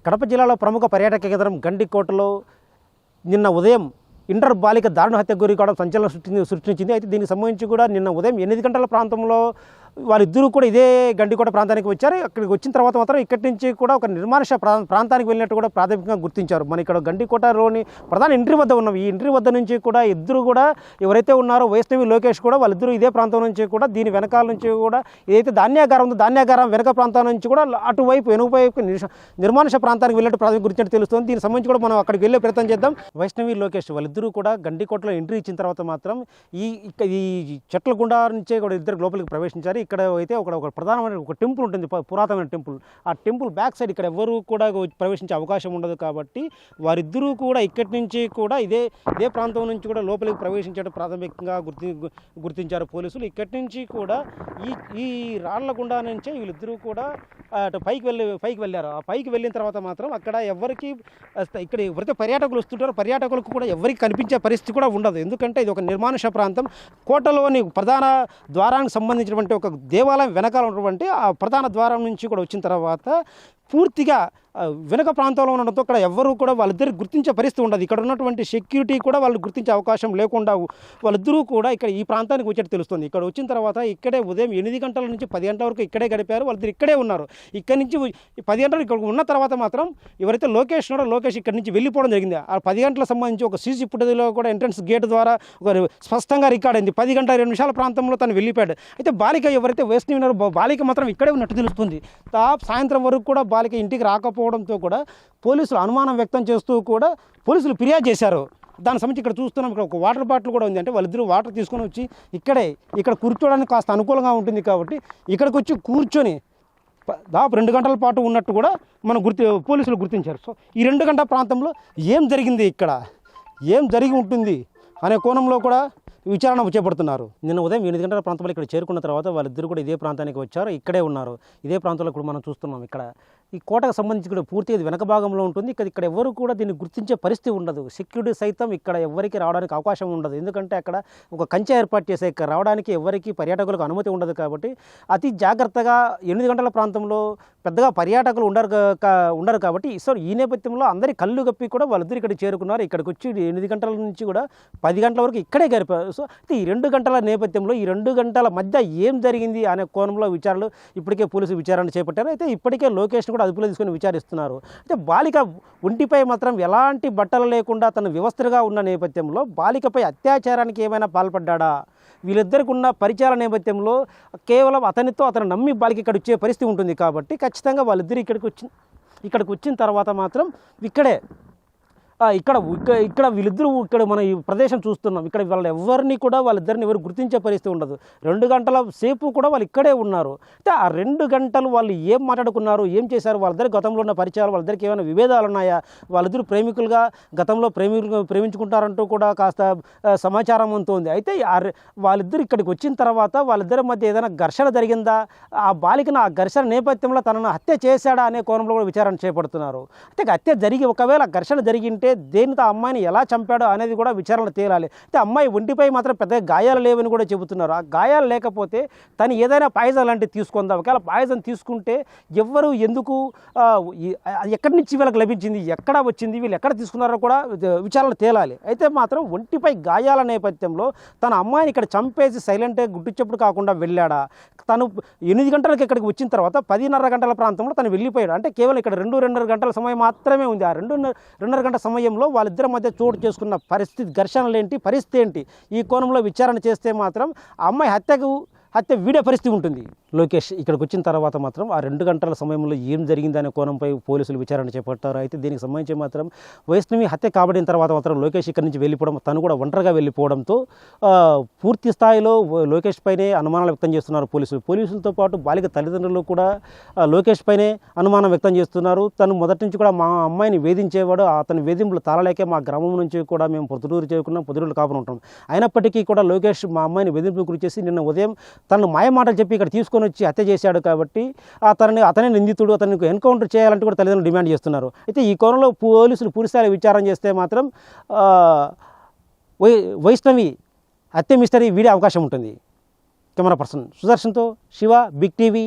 కడప జిల్లాలో ప్రముఖ పర్యాటక కేంద్రం గండికోటలో నిన్న ఉదయం ఇంటర్ బాలిక దారుణ హత్య గురి కావడం సంచలనం సృష్టించింది. అయితే దీనికి సంబంధించి కూడా నిన్న ఉదయం 8 గంటల ప్రాంతంలో వాళ్ళిద్దరూ కూడా ఇదే గండికోట ప్రాంతానికి వచ్చారు. అక్కడికి వచ్చిన తర్వాత మాత్రం ఇక్కడి నుంచి కూడా ఒక నిర్మానుష్య ప్రాంతానికి వెళ్ళినట్టు కూడా ప్రాథమికంగా గుర్తించారు. మన ఇక్కడ గండికోటలోని ప్రధాన ఎంట్రీ వద్ద ఉన్నాం. ఈ ఎంట్రీ వద్ద నుంచి కూడా ఇద్దరు కూడా ఎవరైతే ఉన్నారో వైష్ణవి లోకేష్ కూడా వాళ్ళిద్దరూ ఇదే ప్రాంతం నుంచి కూడా దీని వెనకాల నుంచి కూడా ఏదైతే ధాన్యాగారం ఉందో ధాన్యాగారం వెనక ప్రాంతం నుంచి కూడా అటువైపు వెనుకవైపు నిర్మానుష్య ప్రాంతానికి వెళ్ళినట్టు ప్రాథమిక గుర్తించి తెలుస్తుంది. దీనికి సంబంధించి కూడా మనం అక్కడికి వెళ్ళే ప్రయత్నం చేద్దాం. వైష్ణవి లోకేష్ వాళ్ళిద్దరూ కూడా గండికోటలో ఎంట్రీ ఇచ్చిన తర్వాత మాత్రం ఈ చెట్ల గుండా నుంచే కూడా ఇద్దరు లోపలికి ప్రవేశించారు. ఇక్కడ అయితే ఒక ప్రధానమైన ఒక టెంపుల్ ఉంటుంది, పురాతనమైన టెంపుల్. ఆ టెంపుల్ బ్యాక్ సైడ్ ఇక్కడ ఎవరు కూడా ప్రవేశించే అవకాశం ఉండదు కాబట్టి వారిద్దరూ కూడా ఇక్కడి నుంచి కూడా ఇదే ప్రాంతం నుంచి కూడా లోపలికి ప్రవేశించడం ప్రాథమికంగా గుర్తించారు పోలీసులు. ఇక్కడి నుంచి కూడా ఈ రాళ్ల గుండా నుంచే వీళ్ళిద్దరూ కూడా అటు పైకి వెళ్ళారు. ఆ పైకి వెళ్ళిన తర్వాత మాత్రం అక్కడ ఎవరికి ఇక్కడ ఎవరైతే పర్యాటకులు వస్తుంటారో పర్యాటకులకు కూడా ఎవరికి కనిపించే పరిస్థితి కూడా ఉండదు. ఎందుకంటే ఇది ఒక నిర్మానుష్య ప్రాంతం. కోటలోని ప్రధాన ద్వారానికి సంబంధించినటువంటి ఒక దేవాలయం వెనకాల ఉన్నటువంటి ఆ ప్రధాన ద్వారం నుంచి కూడా వచ్చిన తర్వాత పూర్తిగా వెనుక ప్రాంతంలో ఉండడంతో ఇక్కడ ఎవరు కూడా వాళ్ళిద్దరికి గుర్తించే పరిస్థితి ఉండదు. ఇక్కడ ఉన్నటువంటి సెక్యూరిటీ కూడా వాళ్ళు గుర్తించే అవకాశం లేకుండా వాళ్ళిద్దరూ కూడా ఇక్కడ ఈ ప్రాంతానికి వచ్చేట్టు తెలుస్తుంది. ఇక్కడ వచ్చిన తర్వాత ఇక్కడే ఉదయం 8 గంటల నుంచి 10 గంటల వరకు ఇక్కడే గడిపారు. వాళ్ళిద్దరు ఇక్కడే ఉన్నారు. ఇక్కడి నుంచి 10 గంటలు ఇక్కడ ఉన్న తర్వాత మాత్రం ఎవరైతే లోకేష్ ఉన్నాడో లోకేష్ ఇక్కడి నుంచి వెళ్ళిపోవడం జరిగింది. ఆ 10 గంటలకు సంబంధించి ఒక సీసీ ఫుటేజ్లో కూడా ఎంట్రన్స్ గేట్ ద్వారా ఒక స్పష్టంగా రికార్డ్ అయింది. 10 గంటల 2 నిమిషాల ప్రాంతంలో తను వెళ్ళిపోయాడు. అయితే బాలిక ఎవరైతే వేసుకుని ఉన్నారో బాలిక మాత్రం ఇక్కడే ఉన్నట్టు తెలుస్తుంది. సాయంత్రం వరకు కూడా బాలిక ఇంటికి రాకపోవడంతో కూడా పోలీసులు అనుమానం వ్యక్తం చేస్తూ కూడా పోలీసులు ఫిర్యాదు చేశారు. దాని సంబంధించి ఇక్కడ చూస్తున్నాం, ఇక్కడ ఒక వాటర్ బాటిల్ కూడా ఉంది. అంటే వాళ్ళిద్దరూ వాటర్ తీసుకొని వచ్చి ఇక్కడ కూర్చోవడానికి కాస్త అనుకూలంగా ఉంటుంది కాబట్టి ఇక్కడికి వచ్చి కూర్చొని దాదాపు 2 గంటల పాటు ఉన్నట్టు కూడా పోలీసులు గుర్తించారు. సో ఈ 2 గంటల ప్రాంతంలో ఏం జరిగింది, ఇక్కడ ఏం జరిగి ఉంటుంది అనే కోణంలో కూడా విచారణ చేపడుతున్నారు. నిన్న ఉదయం 8 గంటల ప్రాంతంలో ఇక్కడ చేరుకున్న తర్వాత వాళ్ళిద్దరు కూడా ఇదే ప్రాంతానికి వచ్చారు. ఇక్కడే ఉన్నారు. ఇదే ప్రాంతంలో ఇప్పుడు మనం చూస్తున్నాం. ఇక్కడ ఈ కోటకు సంబంధించి కూడా పూర్తిగా వెనక భాగంలో ఉంటుంది. ఇక్కడ ఎవరు కూడా దీన్ని గుర్తించే పరిస్థితి ఉండదు. సెక్యూరిటీ సైతం ఇక్కడ ఎవరికి రావడానికి అవకాశం ఉండదు. ఎందుకంటే అక్కడ ఒక కంచె ఏర్పాటు చేసే ఇక్కడ రావడానికి ఎవరికి పర్యాటకులకు అనుమతి ఉండదు. కాబట్టి అతి జాగ్రత్తగా 8 గంటల ప్రాంతంలో పెద్దగా పర్యాటకులు ఉండరు కాబట్టి సో ఈ నేపథ్యంలో అందరి కళ్ళు గప్పి కూడా వాళ్ళిద్దరు ఇక్కడ చేరుకున్నారు. ఇక్కడికి వచ్చి 8 గంటల నుంచి కూడా 10 గంటల వరకు ఇక్కడే గడిపారు. సో అయితే ఈ 2 గంటల నేపథ్యంలో ఈ 2 గంటల మధ్య ఏం జరిగింది అనే కోణంలో విచారణలు ఇప్పటికే పోలీసులు విచారణ చేపట్టారు. అయితే ఇప్పటికే లోకేష్ కూడా అదుపులో తీసుకొని విచారిస్తున్నారు. అయితే బాలిక ఒంటిపై మాత్రం ఎలాంటి బట్టలు లేకుండా తను వ్యవస్థగా ఉన్న నేపథ్యంలో బాలికపై అత్యాచారానికి ఏమైనా పాల్పడ్డా, వీళ్ళిద్దరికి ఉన్న పరిచయాల నేపథ్యంలో కేవలం అతన్ని నమ్మి బాలిక ఇక్కడ వచ్చే పరిస్థితి ఉంటుంది. కాబట్టి ఖచ్చితంగా వాళ్ళిద్దరు ఇక్కడికి వచ్చిన తర్వాత మాత్రం ఇక్కడ వీళ్ళిద్దరూ ఇక్కడ మన ఈ ప్రదేశం చూస్తున్నాం. ఇక్కడ వాళ్ళిద్దరిని ఎవరు గుర్తించే పరిస్థితి ఉండదు. 2 గంటల సేపు కూడా వాళ్ళు ఇక్కడే ఉన్నారు. అయితే ఆ 2 గంటలు వాళ్ళు ఏం మాట్లాడుకున్నారు, ఏం చేశారు, వాళ్ళిద్దరి గతంలో ఉన్న పరిచయాలు, వాళ్ళిద్దరికి ఏమైనా విభేదాలు ఉన్నాయా, వాళ్ళిద్దరు ప్రేమికులుగా గతంలో ప్రేమించుకుంటారంటూ కూడా కాస్త సమాచారం ఉంటుంది. అయితే వాళ్ళిద్దరు ఇక్కడికి వచ్చిన తర్వాత వాళ్ళిద్దరి మధ్య ఏదైనా ఘర్షణ జరిగిందా, ఆ బాలికను ఆ ఘర్షణ నేపథ్యంలో తనను హత్య చేశాడా అనే కోణంలో కూడా విచారణ చేపడుతున్నారు. అయితే హత్య జరిగి ఒకవేళ ఘర్షణ జరిగింటే దేనితో అమ్మాయిని ఎలా చంపాడో అనేది కూడా విచారణ తేలాలి. అయితే అమ్మాయి ఒంటిపై మాత్రం పెద్దగా గాయాలు లేవని కూడా చెబుతున్నారు. ఆ గాయాలు లేకపోతే తను ఏదైనా పాయిజన్ లాంటివి తీసుకుందాం. ఒకవేళ పాయిజన్ తీసుకుంటే ఎవరు ఎందుకు ఎక్కడి నుంచి వీళ్ళకి లభించింది, ఎక్కడ వచ్చింది, వీళ్ళు ఎక్కడ తీసుకున్నారో కూడా విచారణ తేలాలి. అయితే మాత్రం ఒంటిపై గాయాల నేపథ్యంలో తన అమ్మాయిని ఇక్కడ చంపేసి సైలెంట్గా గుర్తించప్పుడు కాకుండా వెళ్ళాడా, తను 8 గంటలకు ఇక్కడికి వచ్చిన తర్వాత 10:30 గంటల ప్రాంతంలో తను వెళ్ళిపోయాడు. అంటే కేవలం ఇక్కడ 2-2.5 గంటల సమయం మాత్రమే ఉంది. ఆ 2.5 గంటల సమయంలో వాళ్ళిద్దరి మధ్య చోటు చేసుకున్న పరిస్థితి పరిస్థితి ఏంటి, ఈ కోణంలో విచారణ చేస్తే మాత్రం ఆ అమ్మాయి హత్య వీడే పరిస్థితి ఉంటుంది. లోకేష్ ఇక్కడికి వచ్చిన తర్వాత మాత్రం ఆ 2 గంటల సమయంలో ఏం జరిగిందనే కోణంపై పోలీసులు విచారణ చేపట్టారు. అయితే దీనికి సంబంధించి మాత్రం వైష్ణవి హత్య కాబడిన తర్వాత మాత్రం లోకేష్ ఇక్కడి నుంచి వెళ్ళిపోవడం, తను కూడా ఒంటరిగా వెళ్ళిపోవడంతో పూర్తి స్థాయిలో లోకేష్ పైనే అనుమానాలు వ్యక్తం చేస్తున్నారు పోలీసులతో పాటు బాలిక తల్లిదండ్రులు కూడా లోకేష్ పైనే అనుమానం వ్యక్తం చేస్తున్నారు. తను మొదటి నుంచి కూడా మా అమ్మాయిని వేధించేవాడు, అతని వేధింపులు తాళలేకే మా గ్రామం నుంచి కూడా మేము పొద్దుటూరు చేరుకున్నాం, పొద్దుటూరు కాపురం ఉంటాం. అయినప్పటికీ కూడా లోకేష్ మా అమ్మాయిని వేధింపులు గురి చేసి నిన్న ఉదయం తనను మాయమాటలు చెప్పి ఇక్కడ తీసుకొని వచ్చి హత్య చేశాడు. కాబట్టి అతనే నిందితుడు, అతనికి ఎన్కౌంటర్ చేయాలంటే కూడా తల్లిదండ్రులు డిమాండ్ చేస్తున్నారు. అయితే ఈ కోణంలో పోలీసులు పూర్తిస్థాయి విచారణ చేస్తే మాత్రం వైష్ణవి హత్య మిస్టరీ వీడే అవకాశం ఉంటుంది. కెమెరా పర్సన్ సుదర్శన్తో శివ, బిగ్ టీవీ,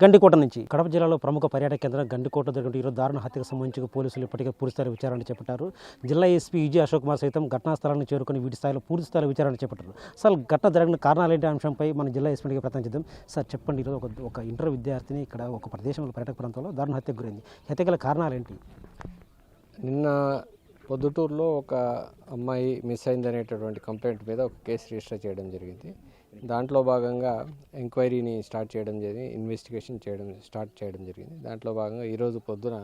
గండికోట నుంచి. కడప జిల్లాలో ప్రముఖ పర్యాటక కేంద్రం గండికోట జరిగిన ఈరోజు దారుణ హత్యకు సంబంధించి పోలీసులు ఇప్పటికే పూర్తిస్థాయి విచారణ చేపట్టారు. జిల్లా ఎస్పీ విజయ్ అశోక్ కుమార్ సైతం ఘటనా స్థలాన్ని చేరుకుని వీటి స్థాయిలో పూర్తి స్థాయిలో విచారణ చేపట్టారు. అసలు ఘటన జరిగిన కారణాలు ఏంటి అంశంపై మన జిల్లా ఎస్పీకి ప్రయత్నం చేద్దాం. సార్ చెప్పండి, ఈరోజు ఒక ఇంటర్ విద్యార్థిని ఇక్కడ ఒక ప్రదేశంలో పర్యాటక ప్రాంతంలో దారుణ హత్యకు గురైంది. హత్య గల కారణాలు ఏంటి? నిన్న పొద్దుటూరులో ఒక అమ్మాయి మిస్ అయిందనేటటువంటి కంప్లైంట్ మీద ఒక కేసు రిజిస్టర్ చేయడం జరిగింది. దాంట్లో భాగంగా ఎంక్వైరీని ఇన్వెస్టిగేషన్ స్టార్ట్ చేయడం జరిగింది. దాంట్లో భాగంగా ఈరోజు పొద్దున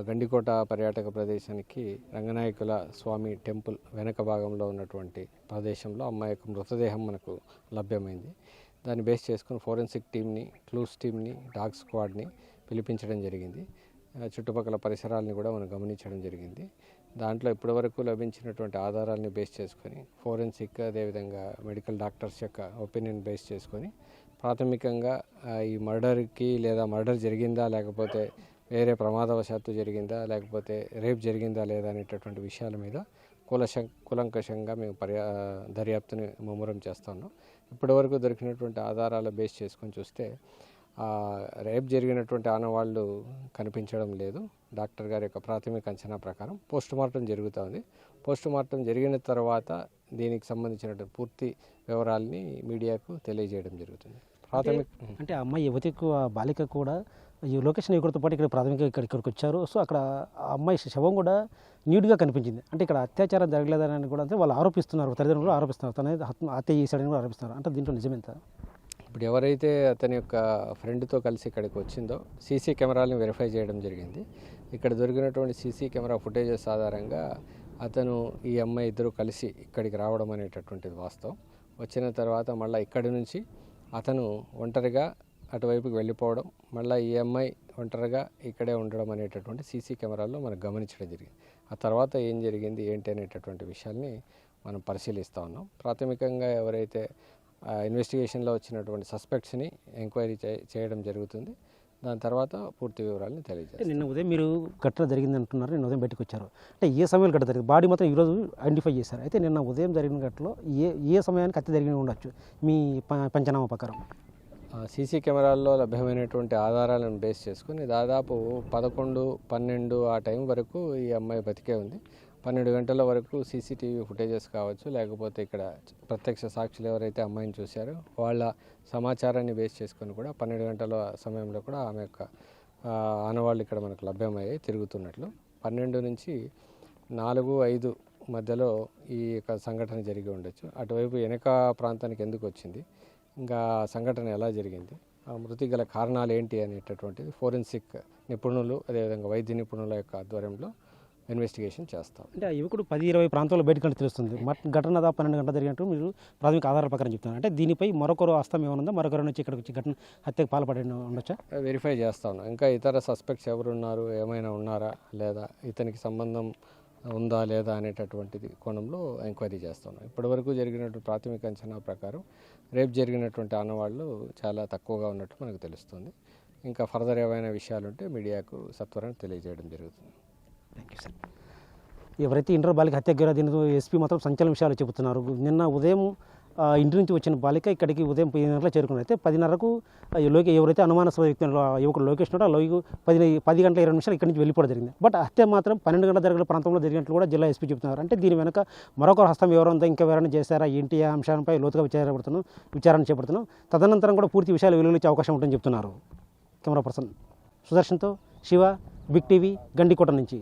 గండికోట పర్యాటక ప్రదేశానికి రంగనాయకుల స్వామి టెంపుల్ వెనక భాగంలో ఉన్నటువంటి ప్రదేశంలో అమ్మాయి యొక్క మృతదేహం మనకు లభ్యమైంది. దాన్ని బేస్ చేసుకుని ఫోరెన్సిక్ టీమ్ని, క్లూస్ టీమ్ని, డాగ్ స్క్వాడ్ని పిలిపించడం జరిగింది. చుట్టుపక్కల పరిసరాలని కూడా మనం గమనించడం జరిగింది. దాంట్లో ఇప్పటివరకు లభించినటువంటి ఆధారాలని బేస్ చేసుకొని ఫోరెన్సిక్, అదేవిధంగా మెడికల్ డాక్టర్స్ యొక్క ఒపీనియన్ బేస్ చేసుకొని ప్రాథమికంగా ఈ మర్డర్కి లేదా మర్డర్ జరిగిందా, లేకపోతే వేరే ప్రమాదవశాత్తు జరిగిందా, లేకపోతే రేప్ జరిగిందా లేదా అనేటటువంటి విషయాల మీద కూలంకషంగా మేము దర్యాప్తుని ముమ్మరం చేస్తున్నాం. ఇప్పటివరకు దొరికినటువంటి ఆధారాల బేస్ చేసుకొని చూస్తే రేప్ జరిగినటువంటి ఆనవాళ్ళు కనిపించడం లేదు. డాక్టర్ గారి యొక్క ప్రాథమిక అంచనా ప్రకారం పోస్టుమార్టం జరుగుతుంది. పోస్టుమార్టం జరిగిన తర్వాత దీనికి సంబంధించినటువంటి పూర్తి వివరాలని మీడియాకు తెలియజేయడం జరుగుతుంది. అంటే అమ్మాయి యువతికి బాలిక కూడా ఈ లొకేషన్ యువకుడితో పాటు ఇక్కడ ప్రాథమికంగా ఇక్కడికి వచ్చారు. సో అక్కడ ఆ అమ్మాయి శవం కూడా న్యూడ్గా కనిపించింది. అంటే ఇక్కడ అత్యాచారం జరగలేదని కూడా అంటే వాళ్ళు ఆరోపిస్తున్నారు, తల్లిదండ్రులు ఆరోపిస్తున్నారు, తన హత్య చేశాడని కూడా ఆరోపిస్తున్నారు. అంటే దీంట్లో నిజమేంత? ఇప్పుడు ఎవరైతే అతని యొక్క ఫ్రెండ్తో కలిసి ఇక్కడికి వచ్చిందో సీసీ కెమెరాలను వెరిఫై చేయడం జరిగింది. ఇక్కడ దొరికినటువంటి సీసీ కెమెరా ఫుటేజెస్ ఆధారంగా అతను ఈ అమ్మాయి ఇద్దరు కలిసి ఇక్కడికి రావడం అనేటటువంటిది వాస్తవం. వచ్చిన తర్వాత మళ్ళీ ఇక్కడి నుంచి అతను ఒంటరిగా అటువైపుకి వెళ్ళిపోవడం, మళ్ళీ ఈ అమ్మాయి ఒంటరిగా ఇక్కడే ఉండడం అనేటటువంటి సీసీ కెమెరాల్లో మనకు గమనించడం జరిగింది. ఆ తర్వాత ఏం జరిగింది ఏంటి అనేటటువంటి విషయాల్ని మనం పరిశీలిస్తూ ఉన్నాం. ప్రాథమికంగా ఎవరైతే ఇన్వెస్టిగేషన్లో వచ్చినటువంటి సస్పెక్ట్స్ని ఎంక్వైరీ చేయడం జరుగుతుంది. దాని తర్వాత పూర్తి వివరాలను తెలియజేస్తారు. నిన్న ఉదయం మీరు ఘటన జరిగింది అంటున్నారు, నిన్న ఉదయం బయటకు వచ్చారు. అంటే ఏ సమయంలో ఘటన జరిగింది? బాడీ మాత్రం ఈరోజు ఐడెంటిఫై చేశారు. అయితే నిన్న ఉదయం జరిగిన ఘటనలో ఏ సమయానికి హత్య జరిగి ఉండొచ్చు మీ పంచనామా ప్రకారం? సీసీ కెమెరాల్లో లభ్యమైనటువంటి ఆధారాలను బేస్ చేసుకుని దాదాపు 11, 12 ఆ టైం వరకు ఈ అమ్మాయి బతికే ఉంది. 12 గంటల వరకు సీసీటీవీ ఫుటేజెస్ కావచ్చు, లేకపోతే ఇక్కడ ప్రత్యక్ష సాక్షులు ఎవరైతే అమ్మాయిని చూశారో వాళ్ళ సమాచారాన్ని బేస్ చేసుకొని కూడా 12 గంటల సమయంలో కూడా ఆమె యొక్క ఆనవాళ్ళు ఇక్కడ మనకు లభ్యమయ్యాయి తిరుగుతున్నట్లు. 12 నుంచి 4, 5 మధ్యలో ఈ యొక్క సంఘటన జరిగి ఉండొచ్చు. అటువైపు వెనక ప్రాంతానికి ఎందుకు వచ్చింది, ఇంకా సంఘటన ఎలా జరిగింది, ఆ మృతి గల కారణాలు ఏంటి అనేటటువంటిది ఫోరెన్సిక్ నిపుణులు, అదేవిధంగా వైద్య నిపుణుల యొక్క ఆధ్వర్యంలో ఇన్వెస్టిగేషన్ చేస్తాం. అంటే ఆ యువకుడు 10-20 ప్రాంతాల్లో బయటకు తెలుస్తుంది. ఘటన దాదాపు 12 గంటలు జరిగినట్టు మీరు ప్రాథమిక ఆధారాల ప్రకారం చెప్తున్నారు. అంటే దీనిపై మరొకరు హస్తం ఏమైనా ఉందా? మరొకరు నుంచి ఇక్కడికి వచ్చి ఘటన హత్యకు పాల్పడి ఉండొచ్చా? వెరిఫై చేస్తా ఉన్నాం. ఇంకా ఇతర సస్పెక్ట్స్ ఎవరున్నారు, ఏమైనా ఉన్నారా లేదా, ఇతనికి సంబంధం ఉందా లేదా అనేటటువంటిది కోణంలో ఎంక్వైరీ చేస్తున్నాం. ఇప్పటివరకు జరిగినటువంటి ప్రాథమిక అంచనా ప్రకారం రేపు జరిగినటువంటి ఆనవాళ్ళు చాలా తక్కువగా ఉన్నట్టు మనకు తెలుస్తుంది. ఇంకా ఫర్దర్ ఏమైనా విషయాలు ఉంటే మీడియాకు సత్వరంగా తెలియజేయడం జరుగుతుంది. Thank you sir. ఎవరైతే ఇంటర్ బాలిక హత్య గురైన దీనితో ఎస్పీ మాత్రం సంచలన విషయాలు చెబుతున్నారు. నిన్న ఉదయం ఇంటి నుంచి వచ్చిన బాలిక ఇక్కడికి ఉదయం 10 గంటలకు చేరుకున్నారు. అయితే 10:30కు ఎవరైతే అనుమానాస్పద వ్యక్తి యువకుడు లోకేష్ ఉన్నాడో 10 గంటల 20 నిమిషాలు ఇక్కడి నుంచి వెళ్ళిపోవడం జరిగింది. బట్ హత్య మాత్రం 12 గంటల జరిగిన ప్రాంతంలో జరిగినట్లు కూడా జిల్లా ఎస్పీ చెబుతున్నారు. అంటే దీని వెనక మరొకరు హస్తం ఎవరంతా ఇంకా ఎవరైనా చేశారా ఏంటి ఆ అంశాలపై లోతుగా విచారణ చేపడుతున్నాం. తదనంతరం కూడా పూర్తి విషయాలు వెలువరించే అవకాశం ఉంటుందని చెప్తున్నారు. కెమెరా పర్సన్ సుదర్శన్తో శివ, బిగ్ టీవీ, గండికోట నుంచి.